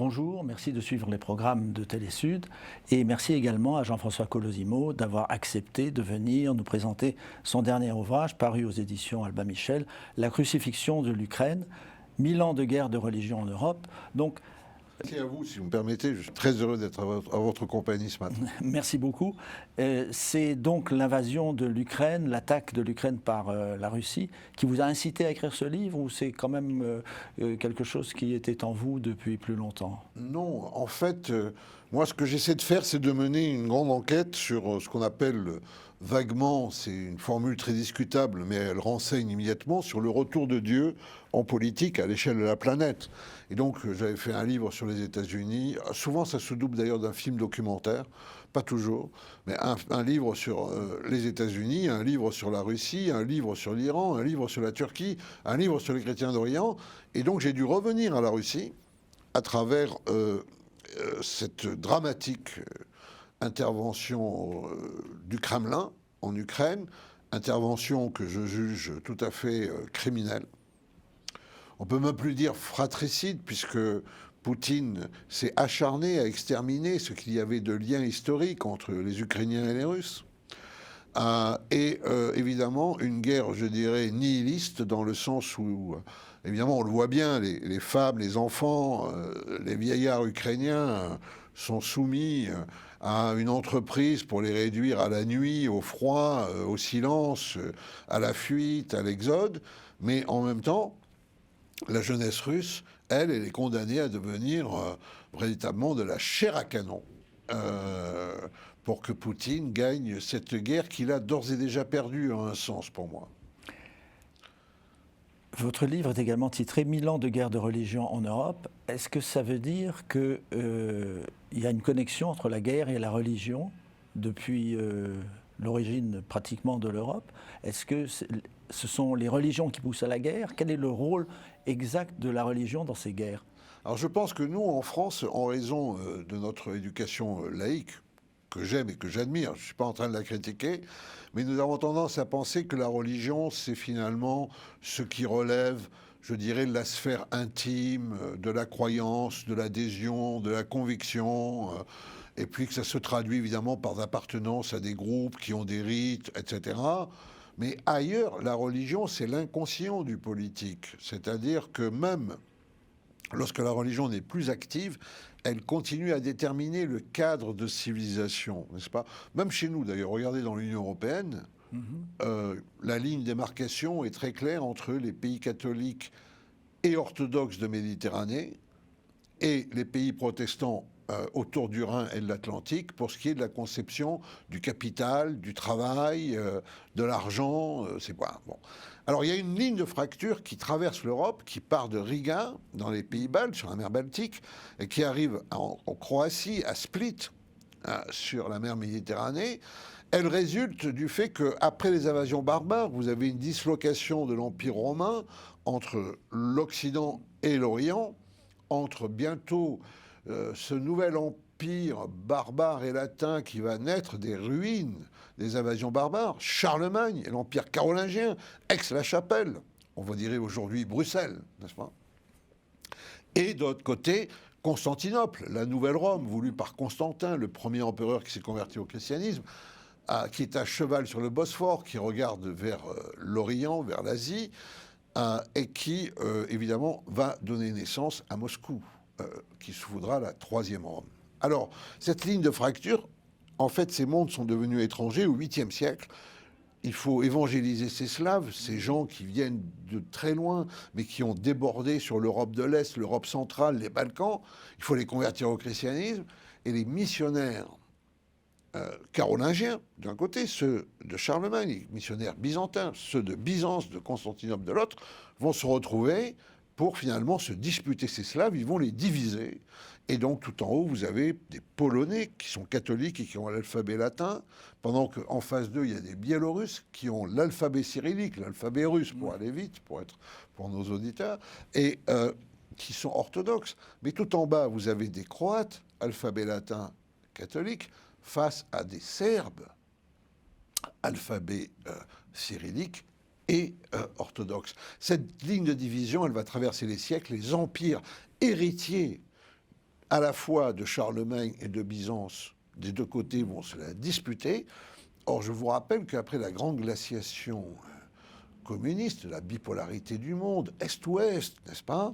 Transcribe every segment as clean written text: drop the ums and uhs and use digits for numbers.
Bonjour, merci de suivre les programmes de Télésud et merci également à Jean-François Colosimo d'avoir accepté de venir nous présenter son dernier ouvrage paru aux éditions Albin Michel, La crucifixion de l'Ukraine, 1000 ans de guerre de religion en Europe. Donc, merci à vous, si vous me permettez, je suis très heureux d'être à votre compagnie ce matin. Merci beaucoup. C'est donc l'invasion de l'Ukraine, l'attaque de l'Ukraine par la Russie, qui vous a incité à écrire ce livre, ou c'est quand même quelque chose qui était en vous depuis plus longtemps? Non, en fait, moi ce que j'essaie de faire, c'est de mener une grande enquête sur ce qu'on appelle vaguement, c'est une formule très discutable, mais elle renseigne immédiatement sur le retour de Dieu en politique à l'échelle de la planète. Et donc j'avais fait un livre sur les États-Unis, souvent ça se double d'ailleurs d'un film documentaire, pas toujours, mais un livre sur les États-Unis, un livre sur la Russie, un livre sur l'Iran, un livre sur la Turquie, un livre sur les chrétiens d'Orient, et donc j'ai dû revenir à la Russie à travers cette dramatique intervention du Kremlin en Ukraine, intervention que je juge tout à fait criminelle. On peut même plus dire fratricide, puisque Poutine s'est acharné à exterminer ce qu'il y avait de lien historique entre les Ukrainiens et les Russes. Évidemment, une guerre, je dirais, nihiliste, dans le sens où, évidemment, on le voit bien, les femmes, les enfants, les vieillards ukrainiens sont soumis à une entreprise pour les réduire à la nuit, au froid, au silence, à la fuite, à l'exode. Mais en même temps, la jeunesse russe, elle est condamnée à devenir véritablement de la chair à canon. Pour que Poutine gagne cette guerre qu'il a d'ores et déjà perdue, en un sens, pour moi. Votre livre est également titré « 1000 ans de guerre de religion en Europe ». Est-ce que ça veut dire qu'il y a une connexion entre la guerre et la religion depuis l'origine pratiquement de l'Europe? Est-ce que ce sont les religions qui poussent à la guerre? Quel est le rôle exact de la religion dans ces guerres? Alors je pense que nous, en France, en raison de notre éducation laïque, que j'aime et que j'admire, je ne suis pas en train de la critiquer, mais nous avons tendance à penser que la religion, c'est finalement ce qui relève, je dirais, de la sphère intime, de la croyance, de l'adhésion, de la conviction, et puis que ça se traduit évidemment par l'appartenance à des groupes qui ont des rites, etc. Mais ailleurs, la religion, c'est l'inconscient du politique, c'est-à-dire que même lorsque la religion n'est plus active, elle continue à déterminer le cadre de civilisation, n'est-ce pas? Même chez nous, d'ailleurs, regardez dans l'Union européenne, la ligne de démarcation est très claire entre les pays catholiques et orthodoxes de Méditerranée et les pays protestants autour du Rhin et de l'Atlantique pour ce qui est de la conception du capital, du travail, de l'argent, c'est quoi. Bon. Alors il y a une ligne de fracture qui traverse l'Europe, qui part de Riga, dans les pays baltes, sur la mer Baltique, et qui arrive en Croatie, à Split, sur la mer Méditerranée. Elle résulte du fait qu'après les invasions barbares, vous avez une dislocation de l'Empire romain entre l'Occident et l'Orient, entre bientôt ce nouvel empire barbare et latin qui va naître des ruines des invasions barbares, Charlemagne et l'empire carolingien, Aix-la-Chapelle, on va dire aujourd'hui Bruxelles, n'est-ce pas? Et de l'autre côté, Constantinople, la nouvelle Rome, voulue par Constantin, le premier empereur qui s'est converti au christianisme, qui est à cheval sur le Bosphore, qui regarde vers l'Orient, vers l'Asie, et qui, évidemment, va donner naissance à Moscou, qui se voudra la troisième Rome. Alors, cette ligne de fracture, en fait, ces mondes sont devenus étrangers au 8e siècle. Il faut évangéliser ces Slaves, ces gens qui viennent de très loin, mais qui ont débordé sur l'Europe de l'Est, l'Europe centrale, les Balkans. Il faut les convertir au christianisme. Et les missionnaires carolingiens, d'un côté, ceux de Charlemagne, les missionnaires byzantins, ceux de Byzance, de Constantinople, de l'autre, vont se retrouver pour finalement se disputer ces Slaves. Ils vont les diviser. Et donc, tout en haut, vous avez des Polonais qui sont catholiques et qui ont l'alphabet latin, pendant qu'en face d'eux, il y a des Biélorusses qui ont l'alphabet cyrillique, l'alphabet russe, pour aller vite, pour nos auditeurs, et qui sont orthodoxes. Mais tout en bas, vous avez des Croates, alphabet latin catholique, face à des Serbes, alphabet cyrillique et orthodoxe. Cette ligne de division, elle va traverser les siècles. Les empires héritiers à la fois de Charlemagne et de Byzance, des deux côtés vont se la disputer. Or, je vous rappelle qu'après la grande glaciation communiste, la bipolarité du monde, Est-Ouest, n'est-ce pas?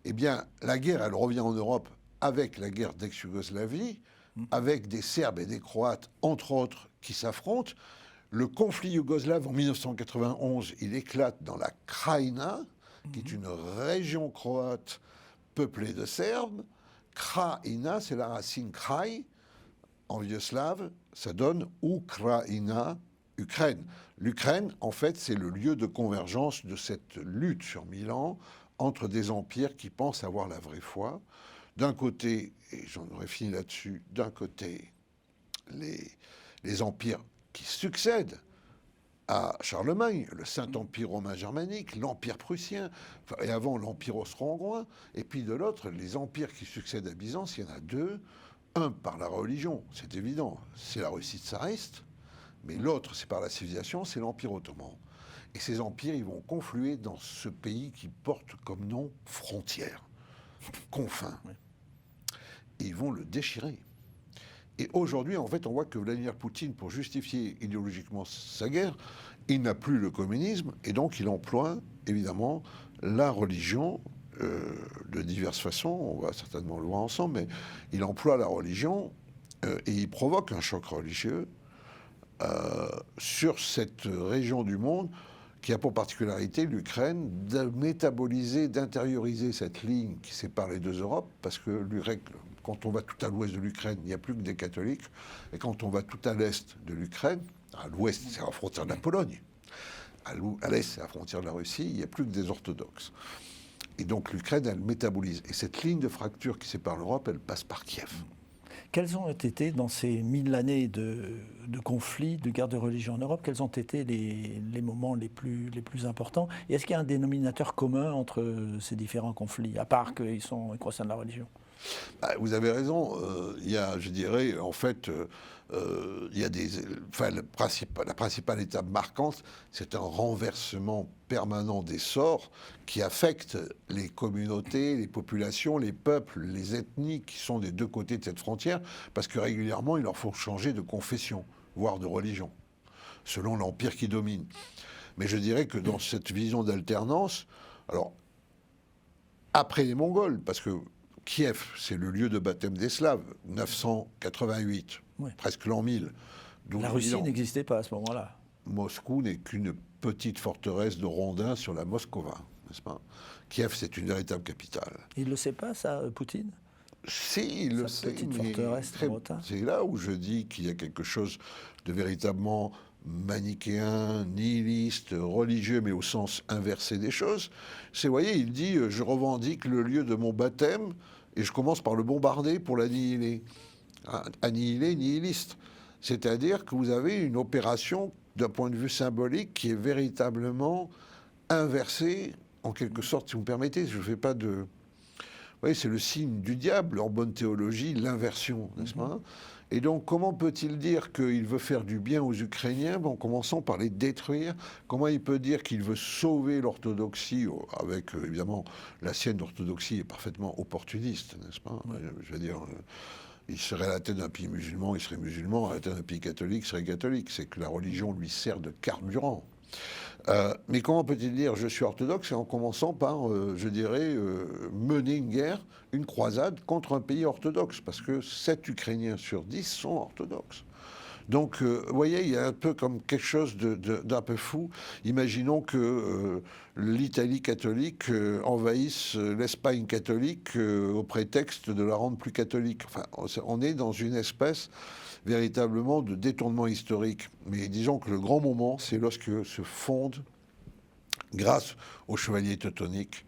Eh bien, la guerre, elle revient en Europe avec la guerre d'ex-Yougoslavie, avec des Serbes et des Croates, entre autres, qui s'affrontent. Le conflit yougoslave en 1991, il éclate dans la Krajina, qui est une région croate peuplée de Serbes. Krajina, c'est la racine kraj, en vieux slave, ça donne Ukraina, Ukraine. L'Ukraine, en fait, c'est le lieu de convergence de cette lutte sur 1000 ans entre des empires qui pensent avoir la vraie foi. D'un côté, et j'en aurais fini là-dessus, d'un côté, les empires qui succèdent à Charlemagne, le Saint-Empire romain germanique, l'Empire prussien, et avant l'Empire austro-hongrois, et puis de l'autre, les empires qui succèdent à Byzance, il y en a deux. Un par la religion, c'est évident, c'est la Russie tsariste, mais l'autre, c'est par la civilisation, c'est l'Empire ottoman. Et ces empires, ils vont confluer dans ce pays qui porte comme nom frontière, confins. Et ils vont le déchirer. Et aujourd'hui, en fait, on voit que Vladimir Poutine, pour justifier idéologiquement sa guerre, il n'a plus le communisme, et donc il emploie, évidemment, la religion de diverses façons, on va certainement le voir ensemble, mais il emploie la religion et il provoque un choc religieux sur cette région du monde qui a pour particularité, l'Ukraine, de métaboliser, d'intérioriser cette ligne qui sépare les deux Europes, parce que quand on va tout à l'ouest de l'Ukraine, il n'y a plus que des catholiques, et quand on va tout à l'est de l'Ukraine, à l'ouest, c'est à la frontière de la Pologne, à l'est, c'est à la frontière de la Russie, il n'y a plus que des orthodoxes. Et donc l'Ukraine, elle métabolise. Et cette ligne de fracture qui sépare l'Europe, elle passe par Kiev. Quels ont été, dans ces 1000 années de conflits, de guerre de religion en Europe, quels ont été les moments les plus importants? Et est-ce qu'il y a un dénominateur commun entre ces différents conflits, à part qu'ils concernent la religion? Vous avez raison. Il y a, je dirais, en fait, il y a la principale étape marquante, c'est un renversement permanent des sorts qui affecte les communautés, les populations, les peuples, les ethnies qui sont des deux côtés de cette frontière, parce que régulièrement, il leur faut changer de confession, voire de religion, selon l'empire qui domine. Mais je dirais que dans cette vision d'alternance, alors, après les Mongols, parce que Kiev, c'est le lieu de baptême des Slaves, 988, presque l'an 1000. La Russie n'existait pas à ce moment-là. Moscou n'est qu'une petite forteresse de rondins sur la Moskova, n'est-ce pas? Kiev, c'est une véritable capitale. Il ne le sait pas, ça, Poutine? Si, il le sait, mais c'est là où je dis qu'il y a quelque chose de véritablement manichéen, nihiliste, religieux, mais au sens inversé des choses. C'est, vous voyez, il dit « je revendique le lieu de mon baptême et je commence par le bombarder pour l'annihiler ». Annihiler, nihiliste. C'est-à-dire que vous avez une opération, d'un point de vue symbolique, qui est véritablement inversée, en quelque sorte, si vous me permettez, je ne fais pas de... Vous voyez, c'est le signe du diable, en bonne théologie, l'inversion, n'est-ce pas? Et donc, comment peut-il dire qu'il veut faire du bien aux Ukrainiens en commençant par les détruire? Comment il peut dire qu'il veut sauver l'orthodoxie, avec, évidemment, la sienne d'orthodoxie est parfaitement opportuniste, n'est-ce pas? Je veux dire... il serait à la tête d'un pays musulman, il serait musulman, à la tête d'un pays catholique, il serait catholique. C'est que la religion lui sert de carburant. Mais comment peut-il dire « je suis orthodoxe » en commençant par, je dirais, mener une guerre, une croisade contre un pays orthodoxe? Parce que 7 Ukrainiens sur 10 sont orthodoxes. Donc, vous voyez, il y a un peu comme quelque chose d'un peu fou. Imaginons que l'Italie catholique envahisse l'Espagne catholique au prétexte de la rendre plus catholique. Enfin, on est dans une espèce véritablement de détournement historique. Mais disons que le grand moment, c'est lorsque se fonde, grâce aux chevaliers teutoniques,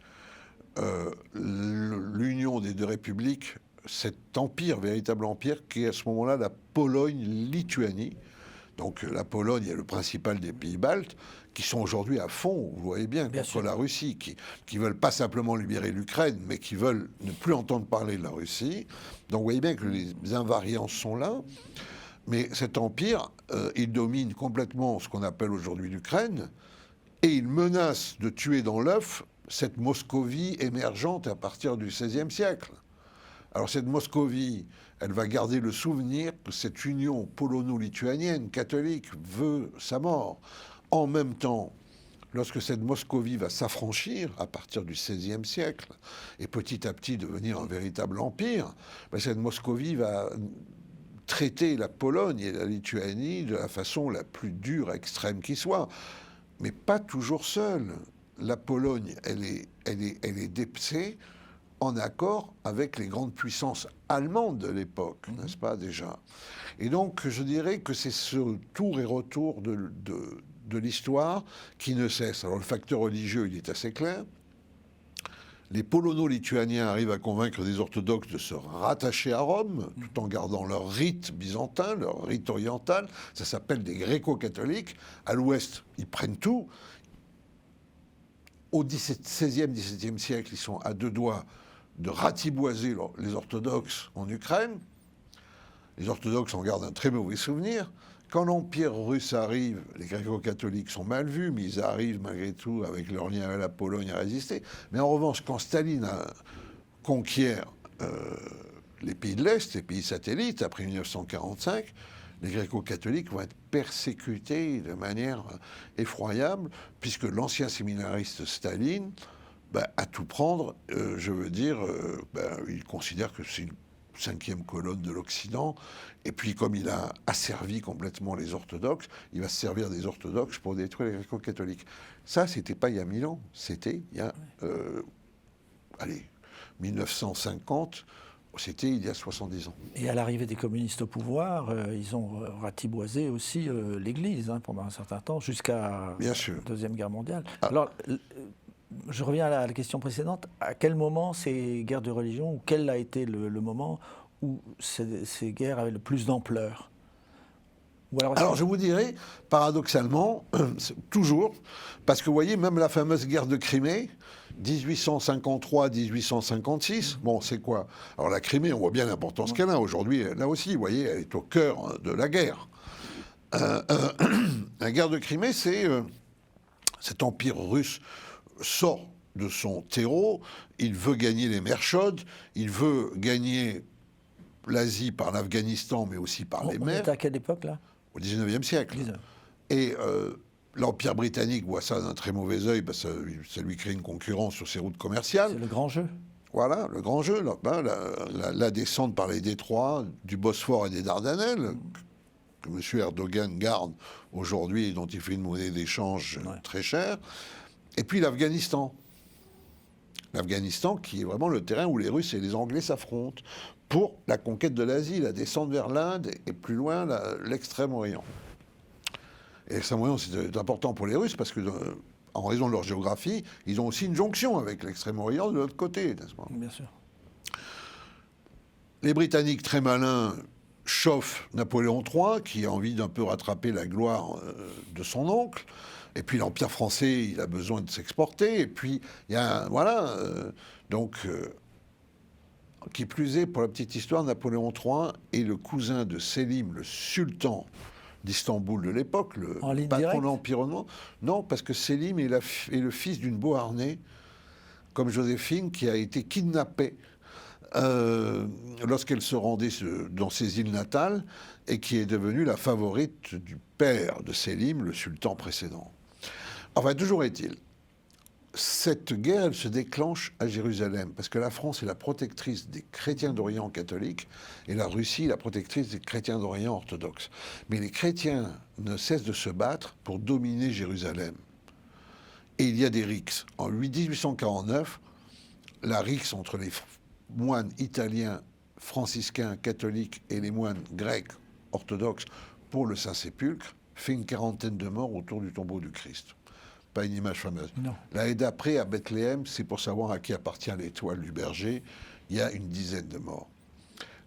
l'union des deux républiques, cet empire, véritable empire, qui est à ce moment-là la Pologne-Lituanie. Donc la Pologne est le principal des pays baltes, qui sont aujourd'hui à fond, vous voyez bien, contre la Russie, qui ne veulent pas simplement libérer l'Ukraine, mais qui veulent ne plus entendre parler de la Russie. Donc vous voyez bien que les invariances sont là. Mais cet empire, il domine complètement ce qu'on appelle aujourd'hui l'Ukraine, et il menace de tuer dans l'œuf cette Moscovie émergente à partir du XVIe siècle. Alors cette Moscovie, elle va garder le souvenir que cette union polono-lituanienne catholique veut sa mort. En même temps, lorsque cette Moscovie va s'affranchir à partir du XVIe siècle et petit à petit devenir un véritable empire, cette Moscovie va traiter la Pologne et la Lituanie de la façon la plus dure, extrême qui soit, mais pas toujours seule. La Pologne, elle est dépecée en accord avec les grandes puissances allemandes de l'époque, n'est-ce pas déjà? Et donc, je dirais que c'est ce tour et retour de l'histoire qui ne cesse. Alors, le facteur religieux, il est assez clair. Les polono-lituaniens arrivent à convaincre des orthodoxes de se rattacher à Rome, tout en gardant leur rite byzantin, leur rite oriental. Ça s'appelle des gréco-catholiques. À l'ouest, ils prennent tout. Au XVIe, XVIIe siècle, ils sont à deux doigts de ratiboiser les orthodoxes en Ukraine. Les orthodoxes en gardent un très mauvais souvenir. Quand l'Empire russe arrive, les gréco-catholiques sont mal vus, mais ils arrivent malgré tout, avec leur lien avec la Pologne, à résister. Mais en revanche, quand Staline conquiert les pays de l'Est, les pays satellites, après 1945, les gréco-catholiques vont être persécutés de manière effroyable, puisque l'ancien séminariste Staline, à tout prendre, il considère que c'est une cinquième colonne de l'Occident. Et puis, comme il a asservi complètement les orthodoxes, il va se servir des orthodoxes pour détruire les gréco-catholiques. Ça, c'était pas il y a 1000 ans, c'était il y a, 1950, c'était il y a 70 ans. Et à l'arrivée des communistes au pouvoir, ils ont ratiboisé aussi l'Église pendant un certain temps, jusqu'à la Deuxième Guerre mondiale. Alors, je reviens à la question précédente. À quel moment ces guerres de religion, ou quel a été le moment où ces guerres avaient le plus d'ampleur? Alors je vous dirais, paradoxalement, toujours, parce que vous voyez, même la fameuse guerre de Crimée, 1853-1856, bon, c'est quoi? Alors la Crimée, on voit bien l'importance qu'elle a aujourd'hui, là aussi, vous voyez, elle est au cœur de la guerre. La guerre de Crimée, c'est cet empire russe sort de son terreau, il veut gagner les mers chaudes, il veut gagner l'Asie par l'Afghanistan, mais aussi par les mers. On est à quelle époque, là? Au XIXe siècle. Et l'Empire britannique voit ça d'un très mauvais œil, parce que ça lui crée une concurrence sur ses routes commerciales. C'est le grand jeu. Voilà, le grand jeu. La descente par les détroits du Bosphore et des Dardanelles, que M. Erdogan garde aujourd'hui et dont il fait une monnaie d'échange très chère. Et puis l'Afghanistan. L'Afghanistan qui est vraiment le terrain où les Russes et les Anglais s'affrontent pour la conquête de l'Asie, la descente vers l'Inde et plus loin l'Extrême-Orient. Et l'Extrême-Orient, c'est important pour les Russes parce que, en raison de leur géographie, ils ont aussi une jonction avec l'Extrême-Orient de l'autre côté, n'est-ce pas? Bien sûr. Les Britanniques, très malins, chauffent Napoléon III, qui a envie d'un peu rattraper la gloire de son oncle. Et puis l'Empire français, il a besoin de s'exporter. Et puis, il y a qui plus est, pour la petite histoire, Napoléon III est le cousin de Sélim, le sultan d'Istanbul de l'époque, le patron de l'Empire ottoman. Non, parce que Sélim est le fils d'une Beauharnais, comme Joséphine, qui a été kidnappée lorsqu'elle se rendait dans ses îles natales et qui est devenue la favorite du père de Sélim, le sultan précédent. Enfin, toujours est-il, cette guerre, elle se déclenche à Jérusalem, parce que la France est la protectrice des chrétiens d'Orient catholiques, et la Russie la protectrice des chrétiens d'Orient orthodoxes. Mais les chrétiens ne cessent de se battre pour dominer Jérusalem. Et il y a des rixes. En 1849, la rixe entre les moines italiens, franciscains, catholiques, et les moines grecs, orthodoxes, pour le Saint-Sépulcre, fait une quarantaine de morts autour du tombeau du Christ. Pas une image fameuse. Non. L'année d'après, à Bethléem, c'est pour savoir à qui appartient l'étoile du berger, il y a une dizaine de morts.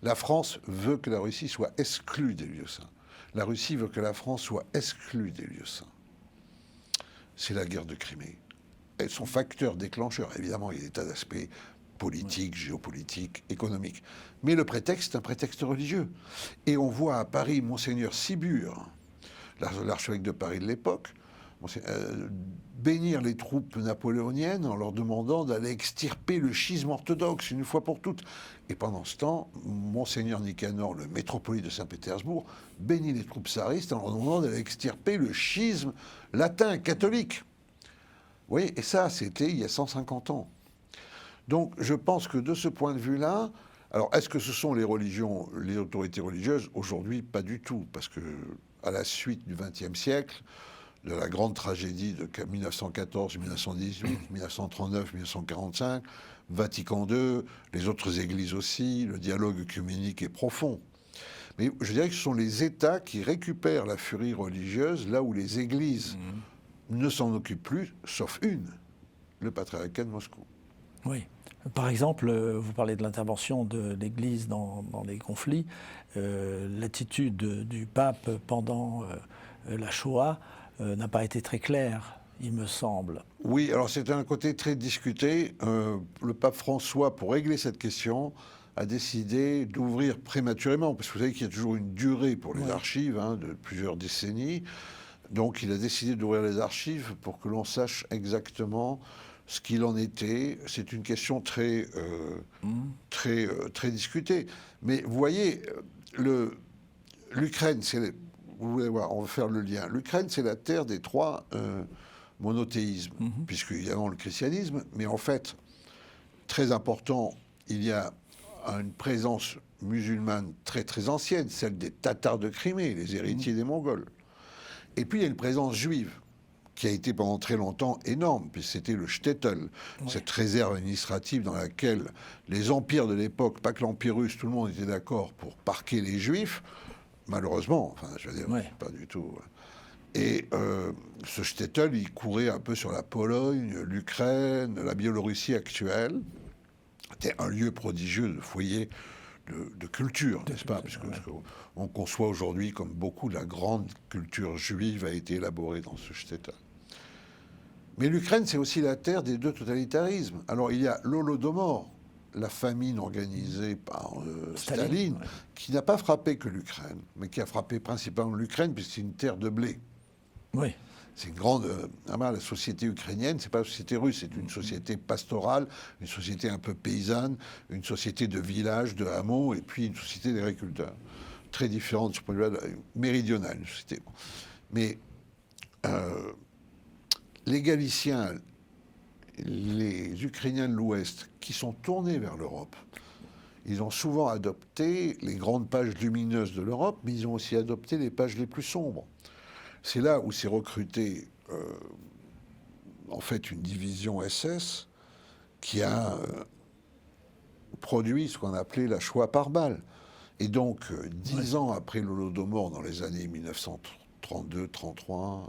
La France veut que la Russie soit exclue des lieux saints. La Russie veut que la France soit exclue des lieux saints. C'est la guerre de Crimée. Et son facteur déclencheur, évidemment, il y a des tas d'aspects politiques, géopolitiques, économiques. Mais le prétexte, c'est un prétexte religieux. Et on voit à Paris Monseigneur Sibure, l'archevêque de Paris de l'époque, bénir les troupes napoléoniennes en leur demandant d'aller extirper le schisme orthodoxe une fois pour toutes. Et pendant ce temps, Monseigneur Nicanor, le métropolite de Saint-Pétersbourg, bénit les troupes tsaristes en leur demandant d'aller extirper le schisme latin catholique. Vous voyez, et ça, c'était il y a 150 ans. Donc, je pense que de ce point de vue-là, alors, est-ce que ce sont les religions, les autorités religieuses? Aujourd'hui, pas du tout, parce que à la suite du XXe siècle, de la grande tragédie de 1914, 1918, 1939, 1945, Vatican II, les autres églises aussi, le dialogue œcuménique est profond. Mais je dirais que ce sont les États qui récupèrent la furie religieuse là où les églises ne s'en occupent plus, sauf une, le patriarcat de Moscou. Oui. Par exemple, vous parlez de l'intervention de l'Église dans les conflits. L'attitude du pape pendant la Shoah n'a pas été très claire, il me semble. Oui, alors c'est un côté très discuté. Le pape François, pour régler cette question, a décidé d'ouvrir prématurément, parce que vous savez qu'il y a toujours une durée pour les archives, de plusieurs décennies. Donc il a décidé d'ouvrir les archives pour que l'on sache exactement ce qu'il en était. C'est une question très discutée. Mais vous voyez, l'Ukraine, vous voulez voir, on va faire le lien. L'Ukraine, c'est la terre des trois monothéismes, puisque évidemment le christianisme, mais en fait, très important, il y a une présence musulmane très très ancienne, celle des Tatars de Crimée, les héritiers des Mongols. Et puis il y a une présence juive, qui a été pendant très longtemps énorme, puisque c'était le shtetl, cette réserve administrative dans laquelle les empires de l'époque, pas que l'Empire russe, tout le monde était d'accord pour parquer les Juifs, malheureusement, enfin, je veux dire, pas du tout. Et ce shtetl, il courait un peu sur la Pologne, l'Ukraine, la Biélorussie actuelle. C'était un lieu prodigieux de foyer de culture, n'est-ce pas? Puisqu'on conçoit aujourd'hui comme beaucoup de la grande culture juive a été élaborée dans ce shtetl. Mais l'Ukraine, c'est aussi la terre des deux totalitarismes. Alors, il y a l'Holodomor, la famine organisée par Staline, qui n'a pas frappé que l'Ukraine, mais qui a frappé principalement l'Ukraine, puisque c'est une terre de blé. Oui. C'est une grande... la société ukrainienne, c'est pas la société russe, c'est une société pastorale, une société un peu paysanne, une société de villages, de hameaux, et puis une société d'agriculteurs. Très différente de ce point de vue-là, méridionale, une société. Mais les Galiciens, les Ukrainiens de l'Ouest, qui sont tournés vers l'Europe, ils ont souvent adopté les grandes pages lumineuses de l'Europe, mais ils ont aussi adopté les pages les plus sombres. C'est là où s'est recruté, en fait, une division SS qui a produit ce qu'on appelait la Shoah par balle. Et donc, 10 ans après l'Holodomor, dans les années 1932-33,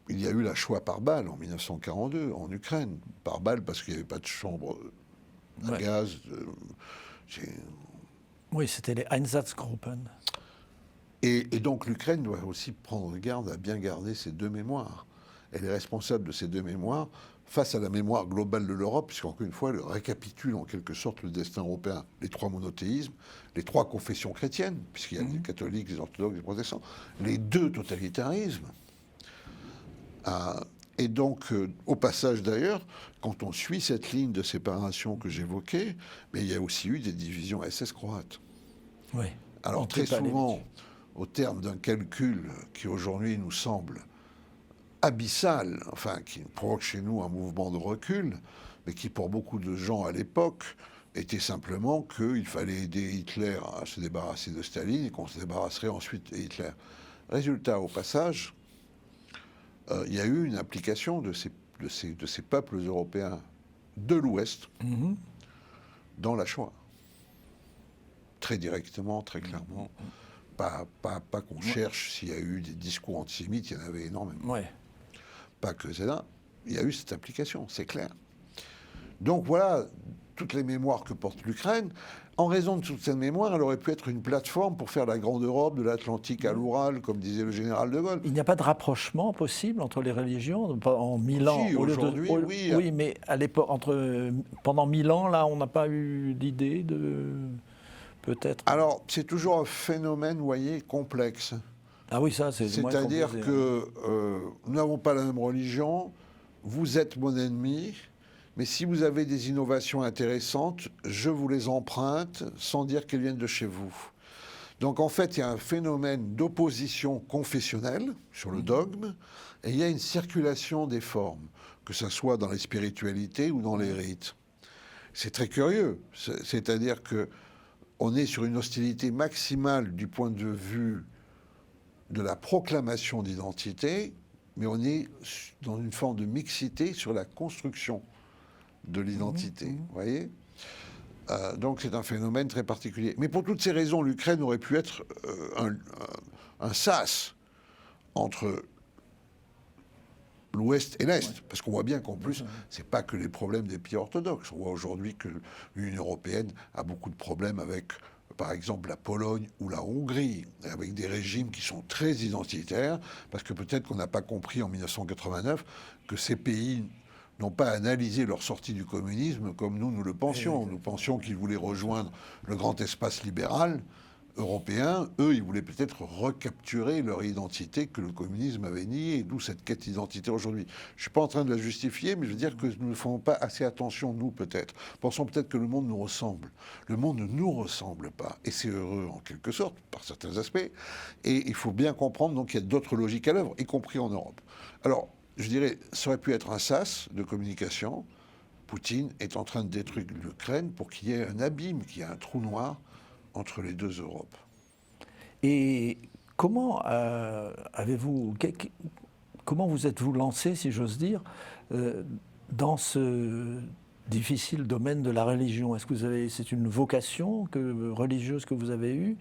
il y a eu la Shoah par balle en 1942 en Ukraine. Par balle parce qu'il n'y avait pas de chambre à gaz. Oui, c'était les Einsatzgruppen. Et donc l'Ukraine doit aussi prendre garde à bien garder ces deux mémoires. Elle est responsable de ces deux mémoires face à la mémoire globale de l'Europe, puisqu'encore une fois, elle récapitule en quelque sorte le destin européen. Les trois monothéismes, les trois confessions chrétiennes, puisqu'il y a les catholiques, les orthodoxes, les protestants, les deux totalitarismes. Et donc, au passage d'ailleurs, quand on suit cette ligne de séparation que j'évoquais, mais il y a aussi eu des divisions SS croates. Oui. Alors très souvent, au terme d'un calcul qui aujourd'hui nous semble abyssal, enfin qui provoque chez nous un mouvement de recul, mais qui pour beaucoup de gens à l'époque était simplement qu'il fallait aider Hitler à se débarrasser de Staline et qu'on se débarrasserait ensuite de Hitler. Résultat, au passage, il y a eu une implication de ces peuples européens de l'Ouest dans la Shoah. Très directement, très clairement. Pas qu'on cherche s'il y a eu des discours antisémites, il y en avait énormément. Ouais. Pas que c'est là. Il y a eu cette application, c'est clair. Donc voilà toutes les mémoires que porte l'Ukraine. En raison de toute cette mémoire, elle aurait pu être une plateforme pour faire la grande Europe, de l'Atlantique à l'Oural, comme disait le général de Gaulle. Il n'y a pas de rapprochement possible entre les religions en 1000 ans. Si, aujourd'hui, oui. Oui, mais à l'époque, pendant 1000 ans, là, on n'a pas eu l'idée de... Peut-être. Alors, c'est toujours un phénomène, vous voyez, complexe. Ah oui, ça, c'est moins C'est-à-dire composé, hein. que nous n'avons pas la même religion, vous êtes mon ennemi, mais si vous avez des innovations intéressantes, je vous les emprunte sans dire qu'elles viennent de chez vous. Donc en fait, il y a un phénomène d'opposition confessionnelle sur le dogme, et il y a une circulation des formes, que ce soit dans les spiritualités ou dans les rites. C'est très curieux, c'est-à-dire que on est sur une hostilité maximale du point de vue de la proclamation d'identité, mais on est dans une forme de mixité sur la construction de l'identité. Vous voyez donc c'est un phénomène très particulier. Mais pour toutes ces raisons, l'Ukraine aurait pu être un sas entre l'Ouest et l'Est. Parce qu'on voit bien qu'en plus, ce n'est pas que les problèmes des pays orthodoxes. On voit aujourd'hui que l'Union européenne a beaucoup de problèmes avec, par exemple, la Pologne ou la Hongrie, avec des régimes qui sont très identitaires, parce que peut-être qu'on n'a pas compris en 1989 que ces pays n'ont pas analysé leur sortie du communisme comme nous le pensions. Nous pensions qu'ils voulaient rejoindre le grand espace libéral européen. Eux, ils voulaient peut-être recapturer leur identité que le communisme avait niée, d'où cette quête d'identité aujourd'hui. Je ne suis pas en train de la justifier, mais je veux dire que nous ne faisons pas assez attention, nous, peut-être. Pensons peut-être que le monde nous ressemble. Le monde ne nous ressemble pas. Et c'est heureux, en quelque sorte, par certains aspects. Et il faut bien comprendre, donc, qu'il y a d'autres logiques à l'œuvre, y compris en Europe. Alors, je dirais, ça aurait pu être un sas de communication. Poutine est en train de détruire l'Ukraine pour qu'il y ait un abîme, qu'il y ait un trou noir entre les deux Europes. Et comment comment vous êtes-vous lancé, si j'ose dire, dans ce difficile domaine de la religion? Est-ce que c'est une vocation religieuse que vous avez eue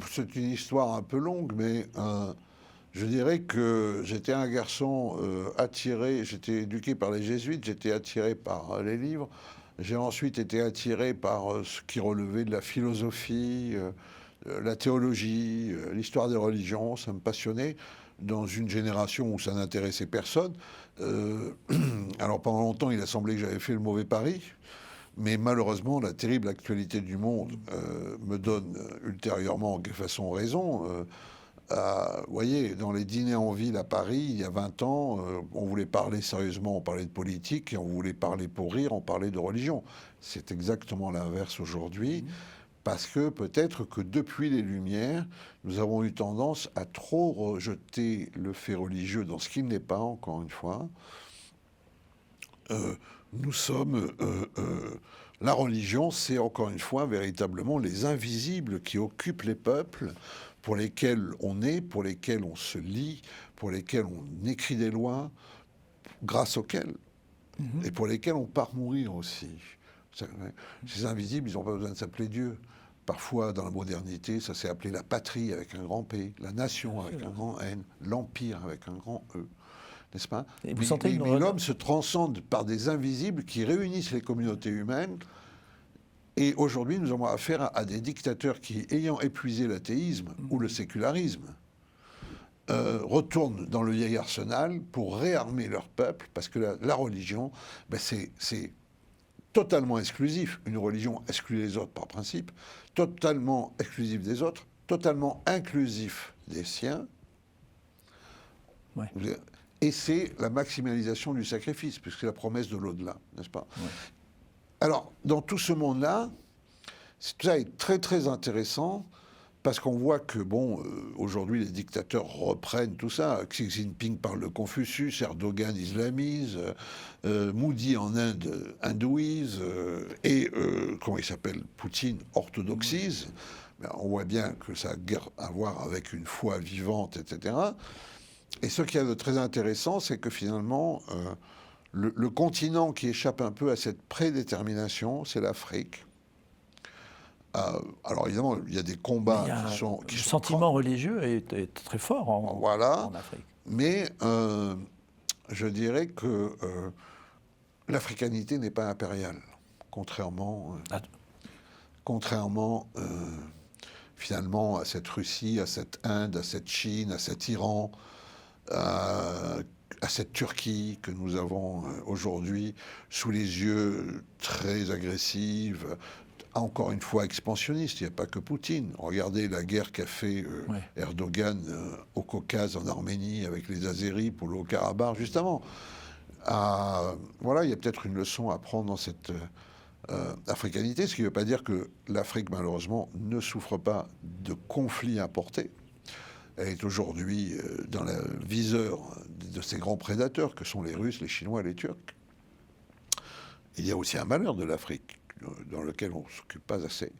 C'est une histoire un peu longue, mais je dirais que j'étais un garçon attiré, j'étais éduqué par les jésuites, j'étais attiré par les livres. J'ai ensuite été attiré par ce qui relevait de la philosophie, la théologie, l'histoire des religions. Ça me passionnait dans une génération où ça n'intéressait personne. Alors pendant longtemps, il a semblé que j'avais fait le mauvais pari. Mais malheureusement, la terrible actualité du monde me donne ultérieurement, en quelque façon, raison. Vous voyez, dans les dîners en ville à Paris, il y a 20 ans, on voulait parler sérieusement, on parlait de politique, et on voulait parler pour rire, on parlait de religion. C'est exactement l'inverse aujourd'hui, parce que peut-être que depuis les Lumières, nous avons eu tendance à trop rejeter le fait religieux dans ce qu'il n'est pas, encore une fois. Nous sommes... la religion, c'est encore une fois véritablement les invisibles qui occupent les peuples, pour lesquels on est, pour lesquels on se lie, pour lesquels on écrit des lois, grâce auxquelles, et pour lesquels on part mourir aussi. Ces invisibles, ils n'ont pas besoin de s'appeler Dieu. Parfois, dans la modernité, ça s'est appelé la patrie avec un grand P, la nation avec un grand N, l'empire avec un grand E. N'est-ce pas? Et vous sentez mais l'homme se transcende par des invisibles qui réunissent les communautés humaines. Et aujourd'hui, nous avons affaire à des dictateurs qui, ayant épuisé l'athéisme ou le sécularisme, retournent dans le vieil arsenal pour réarmer leur peuple, parce que la religion, c'est totalement exclusif. Une religion exclut les autres par principe, totalement exclusif des autres, totalement inclusif des siens. Ouais. Et c'est la maximalisation du sacrifice, puisque c'est la promesse de l'au-delà, n'est-ce pas? Ouais. Alors, dans tout ce monde-là, tout ça est très très intéressant, parce qu'on voit que, aujourd'hui, les dictateurs reprennent tout ça. Xi Jinping parle de Confucius, Erdogan islamise, Modi en Inde hindouise, et, comment il s'appelle, Poutine orthodoxise. On voit bien que ça a guère à voir avec une foi vivante, etc. Et ce qu'il y a de très intéressant, c'est que finalement, le continent qui échappe un peu à cette prédétermination, c'est l'Afrique. Alors évidemment, il y a des combats qui sont... Le sentiment religieux est très fort en Afrique. Mais je dirais que l'africanité n'est pas impériale, contrairement finalement à cette Russie, à cette Inde, à cette Chine, à cet Iran, à cette Turquie que nous avons aujourd'hui sous les yeux très agressive, encore une fois expansionniste. Il n'y a pas que Poutine. Regardez la guerre qu'a fait Erdogan au Caucase, en Arménie, avec les Azéris pour le Haut-Karabakh, justement. Voilà, il y a peut-être une leçon à prendre dans cette africanité, ce qui ne veut pas dire que l'Afrique, malheureusement, ne souffre pas de conflits importés. Elle est aujourd'hui dans le viseur de ces grands prédateurs que sont les Russes, les Chinois et les Turcs. Il y a aussi un malheur de l'Afrique dans lequel on ne s'occupe pas assez.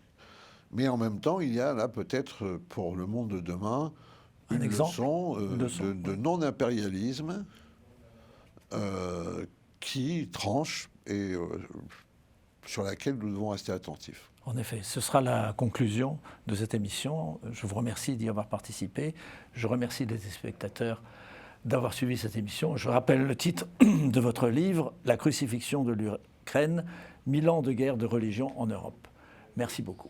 Mais en même temps, il y a là peut-être pour le monde de demain une leçon de non-impérialisme qui tranche et sur laquelle nous devons rester attentifs. En effet, ce sera la conclusion de cette émission. Je vous remercie d'y avoir participé. Je remercie les téléspectateurs d'avoir suivi cette émission. Je rappelle le titre de votre livre, « La crucifixion de l'Ukraine, 1000 ans de guerre de religion en Europe ». Merci beaucoup.